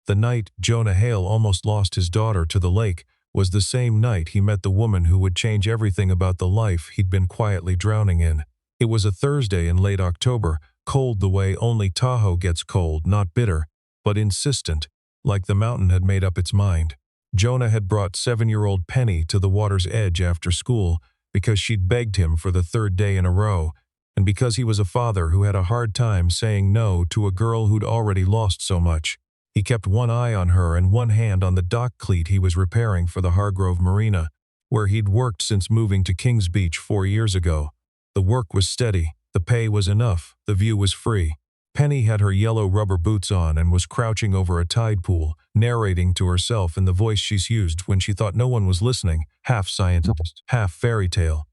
The night Jonah Hale almost lost his daughter to the lake was the same night he met the woman who would change everything about the life he'd been quietly drowning in. It was a Thursday in late October, cold the way only Tahoe gets cold, not bitter, but insistent, like the mountain had made up its mind. Jonah had brought 7-year-old Penny to the water's edge after school because she'd begged him for the third day in a row, and because he was a father who had a hard time saying no to a girl who'd already lost so much. He kept one eye on her and one hand on the dock cleat he was repairing for the Hargrove Marina, where he'd worked since moving to Kings Beach 4 years ago. The work was steady, the pay was enough, the view was free. Penny had her yellow rubber boots on and was crouching over a tide pool, narrating to herself in the voice she's used when she thought no one was listening, half scientist, half fairy tale.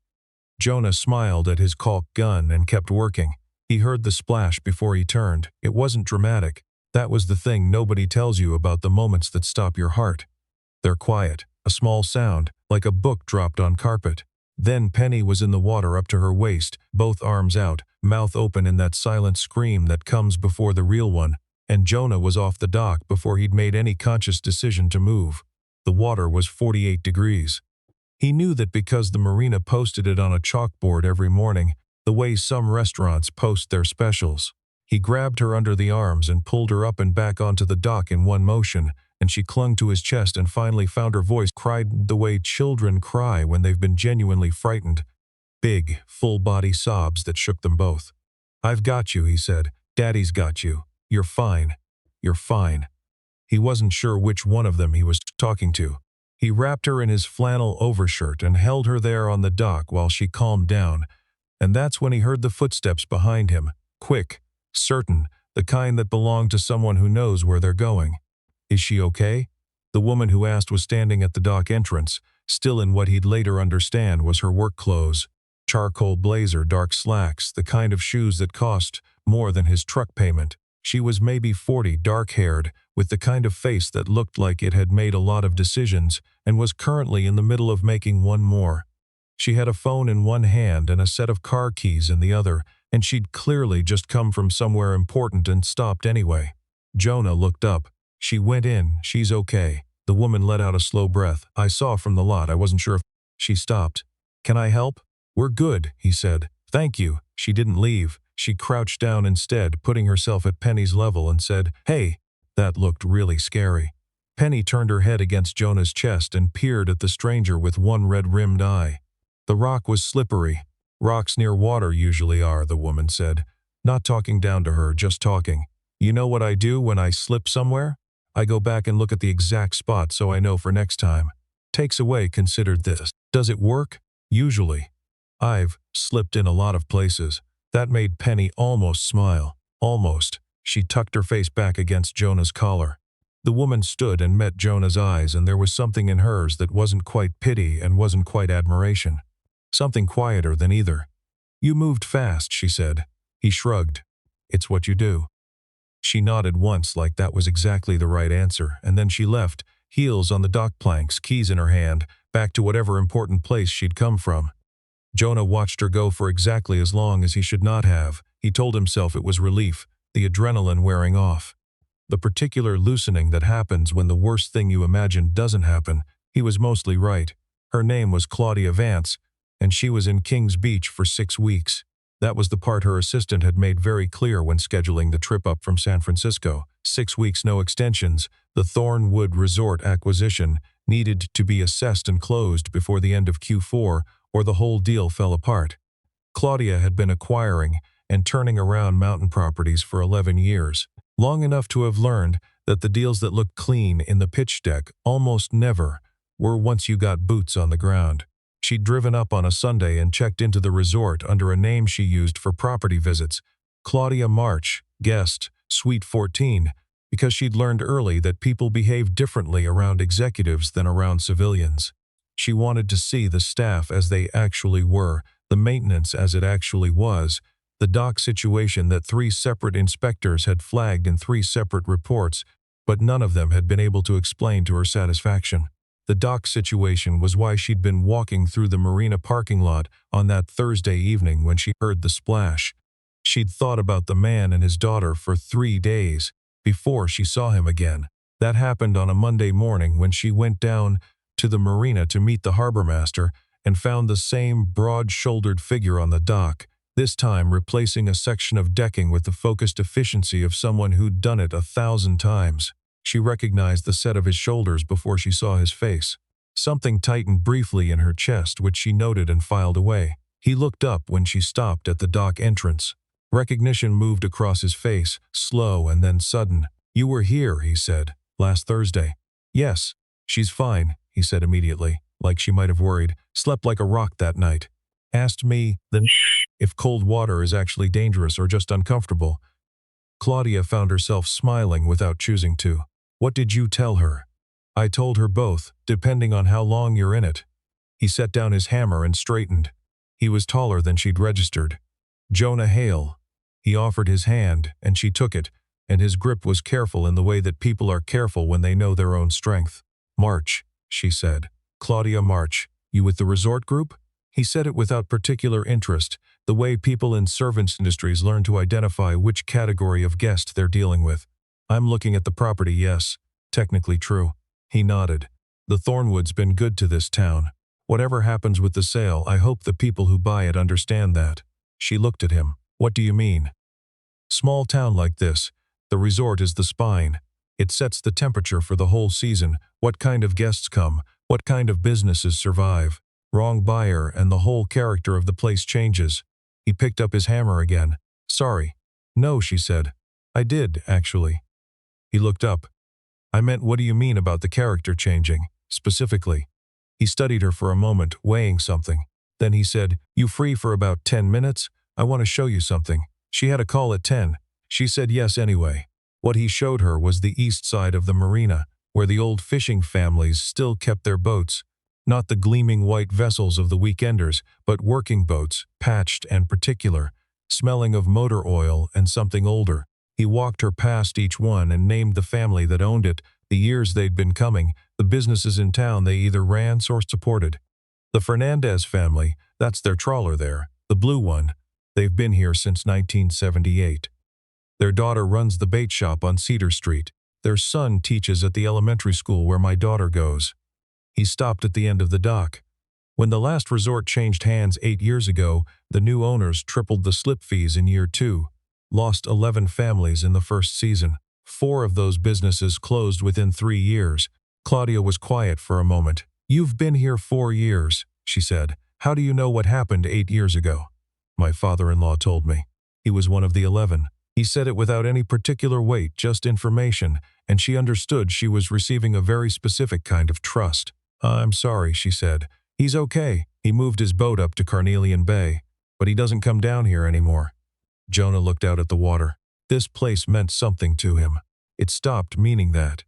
Jonah smiled at his caulk gun and kept working. He heard the splash before he turned. It wasn't dramatic. That was the thing nobody tells you about the moments that stop your heart. They're quiet, a small sound, like a book dropped on carpet. Then Penny was in the water up to her waist, both arms out, mouth open in that silent scream that comes before the real one, and Jonah was off the dock before he'd made any conscious decision to move. The water was 48 degrees. He knew that because the marina posted it on a chalkboard every morning, the way some restaurants post their specials. He grabbed her under the arms and pulled her up and back onto the dock in one motion, and she clung to his chest and finally found her voice, cried the way children cry when they've been genuinely frightened. Big, full-body sobs that shook them both. "I've got you," he said. "Daddy's got you. You're fine. You're fine." He wasn't sure which one of them he was talking to. He wrapped her in his flannel overshirt and held her there on the dock while she calmed down, and that's when he heard the footsteps behind him, quick, certain, the kind that belong to someone who knows where they're going. "Is she okay?" The woman who asked was standing at the dock entrance, still in what he'd later understand was her work clothes. Charcoal blazer, dark slacks, the kind of shoes that cost more than his truck payment. She was maybe 40, dark-haired, with the kind of face that looked like it had made a lot of decisions and was currently in the middle of making one more. She had a phone in one hand and a set of car keys in the other, and she'd clearly just come from somewhere important and stopped anyway. Jonah looked up. "She went in. She's okay." The woman let out a slow breath. "I saw from the lot. I wasn't sure if..." She stopped. "Can I help?" "We're good," he said. "Thank you." She didn't leave. She crouched down instead, putting herself at Penny's level, and said, "Hey." That looked really scary. Penny turned her head against Jonah's chest and peered at the stranger with one red-rimmed eye. The rock was slippery. "Rocks near water usually are," the woman said. Not talking down to her, just talking. "You know what I do when I slip somewhere? I go back and look at the exact spot so I know for next time." Takes away considered this. "Does it work?" "Usually. I've slipped in a lot of places." That made Penny almost smile. Almost. She tucked her face back against Jonah's collar. The woman stood and met Jonah's eyes, and there was something in hers that wasn't quite pity and wasn't quite admiration. Something quieter than either. "You moved fast," she said. He shrugged. "It's what you do." She nodded once like that was exactly the right answer, and then she left, heels on the dock planks, keys in her hand, back to whatever important place she'd come from. Jonah watched her go for exactly as long as he should not have. He told himself it was relief, the adrenaline wearing off. The particular loosening that happens when the worst thing you imagine doesn't happen. He was mostly right. Her name was Claudia Vance, and she was in Kings Beach for 6 weeks. That was the part her assistant had made very clear when scheduling the trip up from San Francisco. 6 weeks, no extensions. The Thornwood Resort acquisition needed to be assessed and closed before the end of Q4, or the whole deal fell apart. Claudia had been acquiring and turning around mountain properties for 11 years, long enough to have learned that the deals that looked clean in the pitch deck almost never were once you got boots on the ground. She'd driven up on a Sunday and checked into the resort under a name she used for property visits, Claudia March, guest, Suite 14, because she'd learned early that people behave differently around executives than around civilians. She wanted to see the staff as they actually were, the maintenance as it actually was, the dock situation that 3 separate inspectors had flagged in 3 separate reports, but none of them had been able to explain to her satisfaction. The dock situation was why she'd been walking through the marina parking lot on that Thursday evening when she heard the splash. She'd thought about the man and his daughter for 3 days before she saw him again. That happened on a Monday morning when she went down to the marina to meet the harbor master and found the same broad-shouldered figure on the dock, this time replacing a section of decking with the focused efficiency of someone who'd done it 1,000 times. She recognized the set of his shoulders before she saw his face. Something tightened briefly in her chest, which she noted and filed away. He looked up when she stopped at the dock entrance. Recognition moved across his face, slow and then sudden. "You were here," he said, "last Thursday." "Yes, she's fine," he said immediately, like she might have worried. "Slept like a rock that night. Asked me then if cold water is actually dangerous or just uncomfortable." Claudia found herself smiling without choosing to. "What did you tell her?" "I told her both, depending on how long you're in it." He set down his hammer and straightened. He was taller than she'd registered. "Jonah Hale." He offered his hand, and she took it, and his grip was careful in the way that people are careful when they know their own strength. "March," she said. "Claudia March. You with the resort group?" He said it without particular interest, the way people in service industries learn to identify which category of guest they're dealing with. "I'm looking at the property, yes. Technically true." He nodded. "The Thornwood's been good to this town. Whatever happens with the sale, I hope the people who buy it understand that." She looked at him. "What do you mean?" "Small town like this, the resort is the spine. It sets the temperature for the whole season, what kind of guests come, what kind of businesses survive. Wrong buyer and the whole character of the place changes." He picked up his hammer again. "Sorry." "No," she said. "I did, actually." He looked up. "I meant, what do you mean about the character changing, specifically?" He studied her for a moment, weighing something. Then he said, "You free for about 10 minutes? I want to show you something." She had a call at 10. She said yes anyway. What he showed her was the east side of the marina, where the old fishing families still kept their boats. Not the gleaming white vessels of the weekenders, but working boats, patched and particular, smelling of motor oil and something older. He walked her past each one and named the family that owned it, the years they'd been coming, the businesses in town they either ran or supported. "The Fernandez family, that's their trawler there, the blue one. They've been here since 1978. Their daughter runs the bait shop on Cedar Street. Their son teaches at the elementary school where my daughter goes." He stopped at the end of the dock. "When the last resort changed hands 8 years ago, the new owners tripled the slip fees in year 2. Lost 11 families in the first season. 4 of those businesses closed within 3 years. Claudia was quiet for a moment. "You've been here 4 years, she said. "How do you know what happened 8 years ago?" "My father-in-law told me. He was one of the 11. He said it without any particular weight, just information, and she understood she was receiving a very specific kind of trust. "I'm sorry," she said. "He's okay. He moved his boat up to Carnelian Bay, but he doesn't come down here anymore." Jonah looked out at the water. This place meant something to him. It stopped meaning that.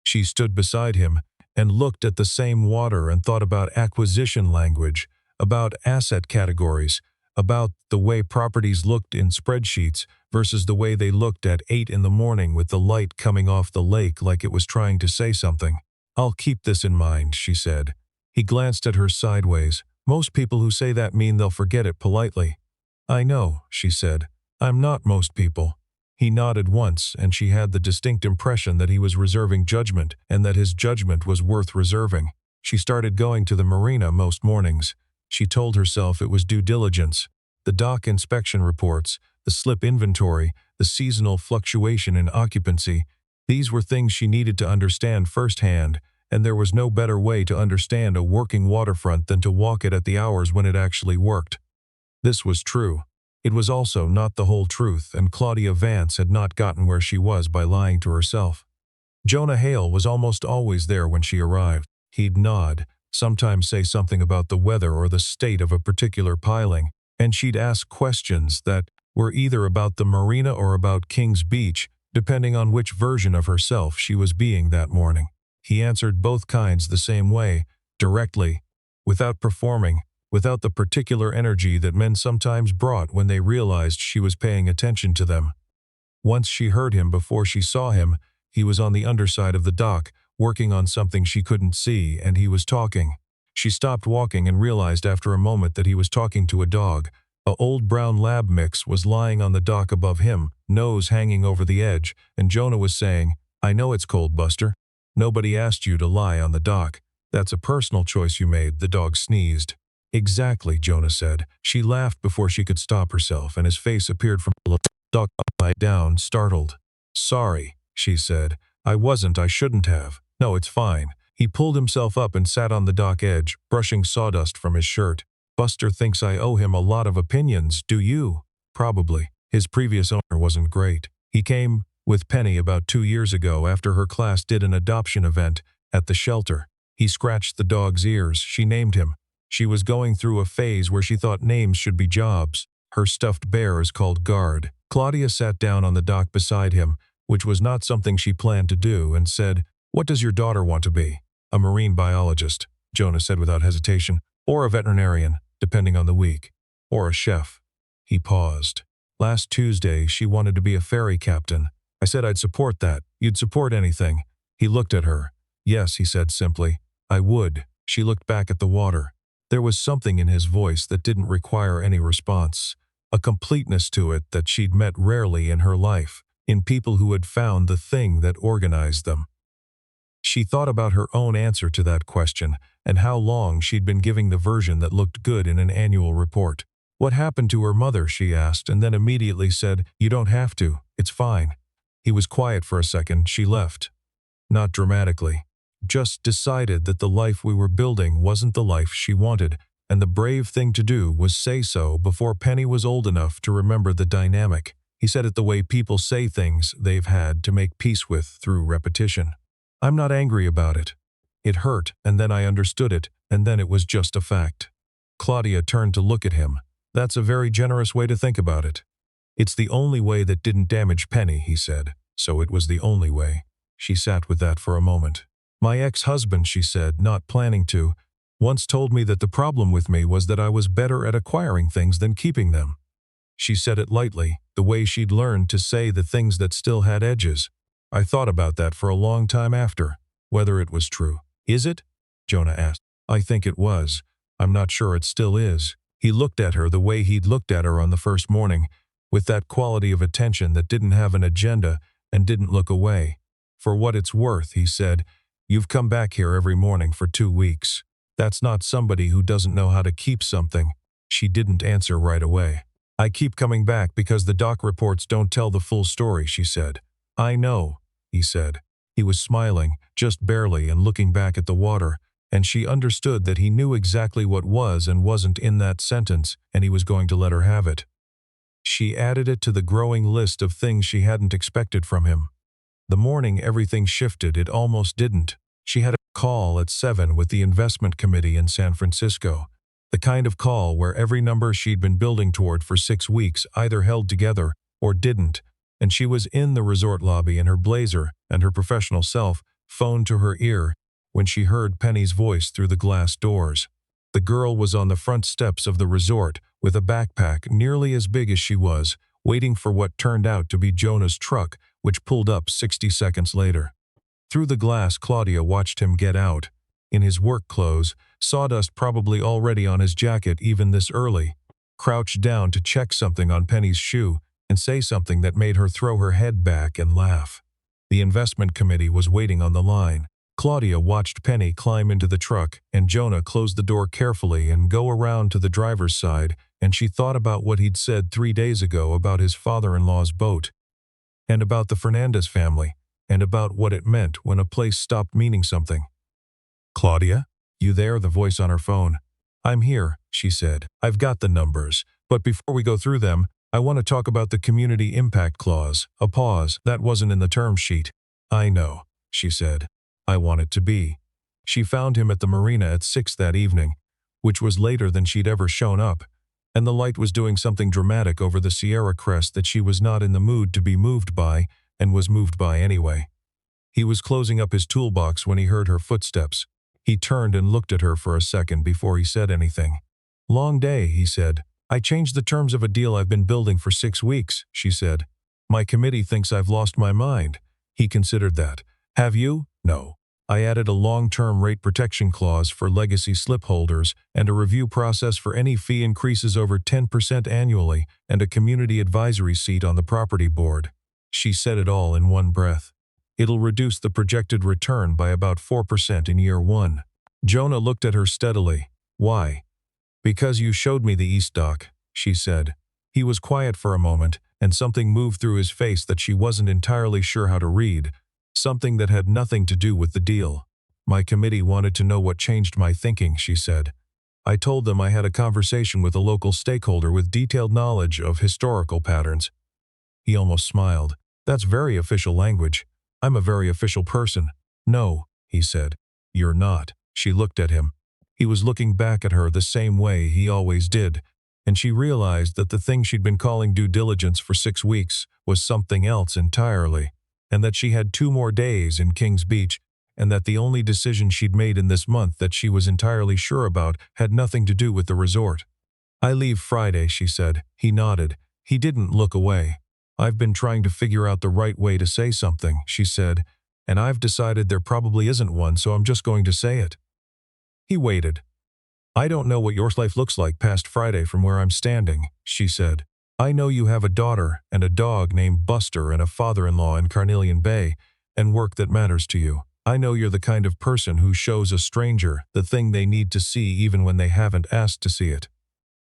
She stood beside him and looked at the same water and thought about acquisition language, about asset categories, about the way properties looked in spreadsheets versus the way they looked at 8 in the morning with the light coming off the lake like it was trying to say something. "I'll keep this in mind," she said. He glanced at her sideways. "Most people who say that mean they'll forget it politely." "I know," she said. "I'm not most people." He nodded once, and she had the distinct impression that he was reserving judgment and that his judgment was worth reserving. She started going to the marina most mornings. She told herself it was due diligence. The dock inspection reports, the slip inventory, the seasonal fluctuation in occupancy, these were things she needed to understand firsthand, and there was no better way to understand a working waterfront than to walk it at the hours when it actually worked. This was true. It was also not the whole truth, and Claudia Vance had not gotten where she was by lying to herself. Jonah Hale was almost always there when she arrived. He'd nod, sometimes say something about the weather or the state of a particular piling, and she'd ask questions that were either about the marina or about King's Beach, depending on which version of herself she was being that morning. He answered both kinds the same way, directly, without performing, without the particular energy that men sometimes brought when they realized she was paying attention to them. Once she heard him before she saw him, he was on the underside of the dock, working on something she couldn't see, and he was talking. She stopped walking and realized after a moment that he was talking to a dog. A old brown lab mix was lying on the dock above him, nose hanging over the edge, and Jonah was saying, I know it's cold, Buster. Nobody asked you to lie on the dock. That's a personal choice you made, the dog sneezed. Exactly, Jonah said. She laughed before she could stop herself, and his face appeared from below. The dog upside down, startled. Sorry, she said. I shouldn't have. No, it's fine. He pulled himself up and sat on the dock edge, brushing sawdust from his shirt. Buster thinks I owe him a lot of opinions, do you? Probably. His previous owner wasn't great. He came with Penny about 2 years ago after her class did an adoption event at the shelter. He scratched the dog's ears. She named him. She was going through a phase where she thought names should be jobs. Her stuffed bear is called Guard. Claudia sat down on the dock beside him, which was not something she planned to do, and said, "What does your daughter want to be?" "A marine biologist," Jonah said without hesitation, "or a veterinarian, depending on the week, or a chef." He paused. "Last Tuesday, she wanted to be a ferry captain. I said I'd support that. You'd support anything." He looked at her. "Yes," he said simply. "I would." She looked back at the water. There was something in his voice that didn't require any response, a completeness to it that she'd met rarely in her life, in people who had found the thing that organized them. She thought about her own answer to that question and how long she'd been giving the version that looked good in an annual report. What happened to her mother, she asked, and then immediately said, "You don't have to. It's fine." He was quiet for a second. She left. Not dramatically. Just decided that the life we were building wasn't the life she wanted, and the brave thing to do was say so before Penny was old enough to remember the dynamic. He said it the way people say things they've had to make peace with through repetition. "I'm not angry about it. It hurt, and then I understood it, and then it was just a fact." Claudia turned to look at him. "That's a very generous way to think about it." "It's the only way that didn't damage Penny," he said. "So it was the only way." She sat with that for a moment. "My ex-husband," she said, not planning to, "once told me that the problem with me was that I was better at acquiring things than keeping them." She said it lightly, the way she'd learned to say the things that still had edges. "I thought about that for a long time after, whether it was true." "Is it?" Jonah asked. "I think it was. I'm not sure it still is." He looked at her the way he'd looked at her on the first morning, with that quality of attention that didn't have an agenda and didn't look away. "For what it's worth," he said, "you've come back here every morning for 2 weeks. That's not somebody who doesn't know how to keep something." She didn't answer right away. "I keep coming back because the doc reports don't tell the full story," she said. "I know," he said. He was smiling, just barely, and looking back at the water, and she understood that he knew exactly what was and wasn't in that sentence, and he was going to let her have it. She added it to the growing list of things she hadn't expected from him. The morning everything shifted, it almost didn't. She had a call at 7 with the investment committee in San Francisco. The kind of call where every number she'd been building toward for 6 weeks either held together or didn't, and she was in the resort lobby in her blazer and her professional self, phone to her ear, when she heard Penny's voice through the glass doors. The girl was on the front steps of the resort with a backpack nearly as big as she was, waiting for what turned out to be Jonah's truck, which pulled up 60 seconds later. Through the glass, Claudia watched him get out. In his work clothes, sawdust probably already on his jacket even this early, crouched down to check something on Penny's shoe and say something that made her throw her head back and laugh. The investment committee was waiting on the line. Claudia watched Penny climb into the truck, and Jonah closed the door carefully and go around to the driver's side, and she thought about what he'd said 3 days ago about his father-in-law's boat, and about the Fernandez family, and about what it meant when a place stopped meaning something. "Claudia? You there?" the voice on her phone. "I'm here," she said. "I've got the numbers, but before we go through them, I want to talk about the community impact clause." A pause. "That wasn't in the term sheet." "I know," she said. "I want it to be." She found him at the marina at 6 that evening, which was later than she'd ever shown up, and the light was doing something dramatic over the Sierra crest that she was not in the mood to be moved by, and was moved by anyway. He was closing up his toolbox when he heard her footsteps. He turned and looked at her for a second before he said anything. "Long day," he said. "I changed the terms of a deal I've been building for 6 weeks, she said. "My committee thinks I've lost my mind." He considered that. "Have you?" "No. I added a long-term rate protection clause for legacy slip holders and a review process for any fee increases over 10% annually and a community advisory seat on the property board." She said it all in one breath. It'll reduce the projected return by about 4% in year one. Jonah looked at her steadily. Why? Because you showed me the East Dock, she said. He was quiet for a moment, and something moved through his face that she wasn't entirely sure how to read, something that had nothing to do with the deal. My committee wanted to know what changed my thinking, she said. I told them I had a conversation with a local stakeholder with detailed knowledge of historical patterns. He almost smiled. That's very official language. I'm a very official person. No, he said. You're not. She looked at him. He was looking back at her the same way he always did, and she realized that the thing she'd been calling due diligence for 6 weeks was something else entirely, and that she had 2 more days in Kings Beach, and that the only decision she'd made in this month that she was entirely sure about had nothing to do with the resort. I leave Friday, she said. He nodded. He didn't look away. I've been trying to figure out the right way to say something, she said, and I've decided there probably isn't one, so I'm just going to say it. He waited. I don't know what your life looks like past Friday from where I'm standing, she said. I know you have a daughter and a dog named Buster and a father-in-law in Carnelian Bay, and work that matters to you. I know you're the kind of person who shows a stranger the thing they need to see even when they haven't asked to see it.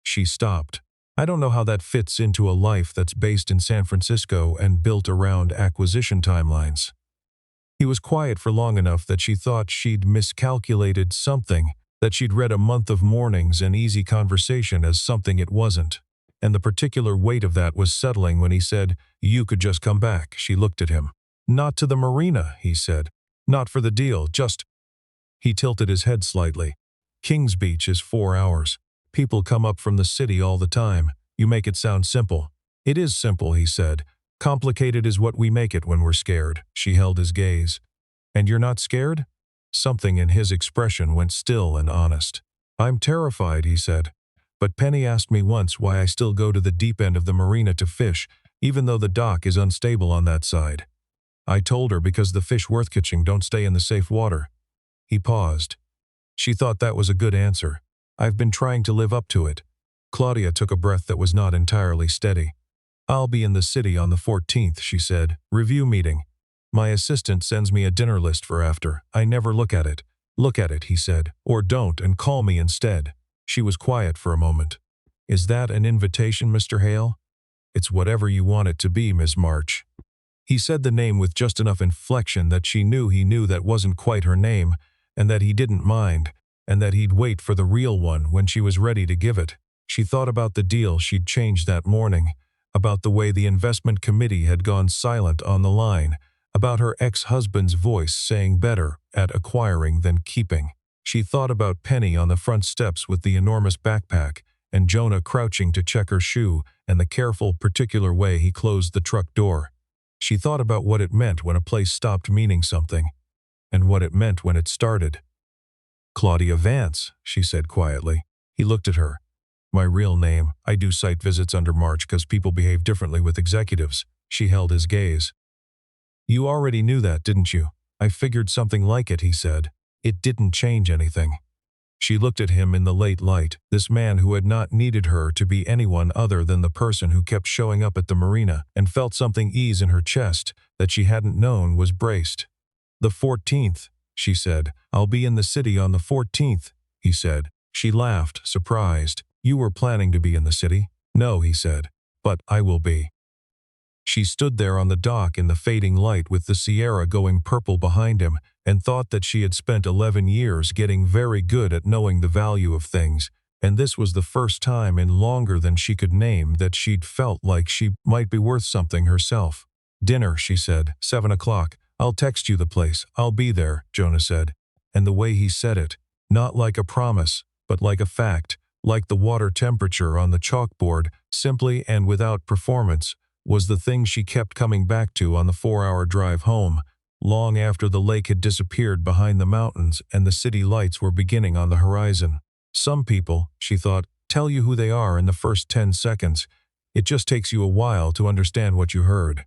She stopped. I don't know how that fits into a life that's based in San Francisco and built around acquisition timelines. He was quiet for long enough that she thought she'd miscalculated something, that she'd read a month of mornings and easy conversation as something it wasn't. And the particular weight of that was settling when he said, "You could just come back." She looked at him. "Not to the marina," he said. "Not for the deal, just—" He tilted his head slightly. "Kings Beach is 4 hours. People come up from the city all the time. You make it sound simple." "It is simple," he said. "Complicated is what we make it when we're scared." She held his gaze. "And you're not scared?" Something in his expression went still and honest. "I'm terrified," he said. "But Penny asked me once why I still go to the deep end of the marina to fish, even though the dock is unstable on that side. I told her because the fish worth catching don't stay in the safe water." He paused. She thought that was a good answer. "I've been trying to live up to it." Claudia took a breath that was not entirely steady. "I'll be in the city on the 14th, she said. "Review meeting. My assistant sends me a dinner list for after. I never look at it." "Look at it," he said. "Or don't and call me instead." She was quiet for a moment. "Is that an invitation, Mr. Hale?" "It's whatever you want it to be, Miss March." He said the name with just enough inflection that she knew he knew that wasn't quite her name, and that he didn't mind, and that he'd wait for the real one when she was ready to give it. She thought about the deal she'd changed that morning, about the way the investment committee had gone silent on the line, about her ex-husband's voice saying better at acquiring than keeping. She thought about Penny on the front steps with the enormous backpack, and Jonah crouching to check her shoe, and the careful, particular way he closed the truck door. She thought about what it meant when a place stopped meaning something, and what it meant when it started. "Claudia Vance," she said quietly. He looked at her. "My real name. I do site visits under March because people behave differently with executives." She held his gaze. "You already knew that, didn't you?" "I figured something like it," he said. "It didn't change anything." She looked at him in the late light, this man who had not needed her to be anyone other than the person who kept showing up at the marina, and felt something ease in her chest that she hadn't known was braced. "The 14th, she said. "I'll be in the city on the 14th, he said. She laughed, surprised. "You were planning to be in the city?" "No," he said. "But I will be." She stood there on the dock in the fading light with the Sierra going purple behind him, and thought that she had spent 11 years getting very good at knowing the value of things, and this was the first time in longer than she could name that she'd felt like she might be worth something herself. "Dinner," she said, 7 o'clock. "I'll text you the place." "I'll be there," Jonah said. And the way he said it, not like a promise, but like a fact, like the water temperature on the chalkboard, simply and without performance, was the thing she kept coming back to on the 4-hour drive home, long after the lake had disappeared behind the mountains and the city lights were beginning on the horizon. Some people, she thought, tell you who they are in the first 10 seconds. It just takes you a while to understand what you heard.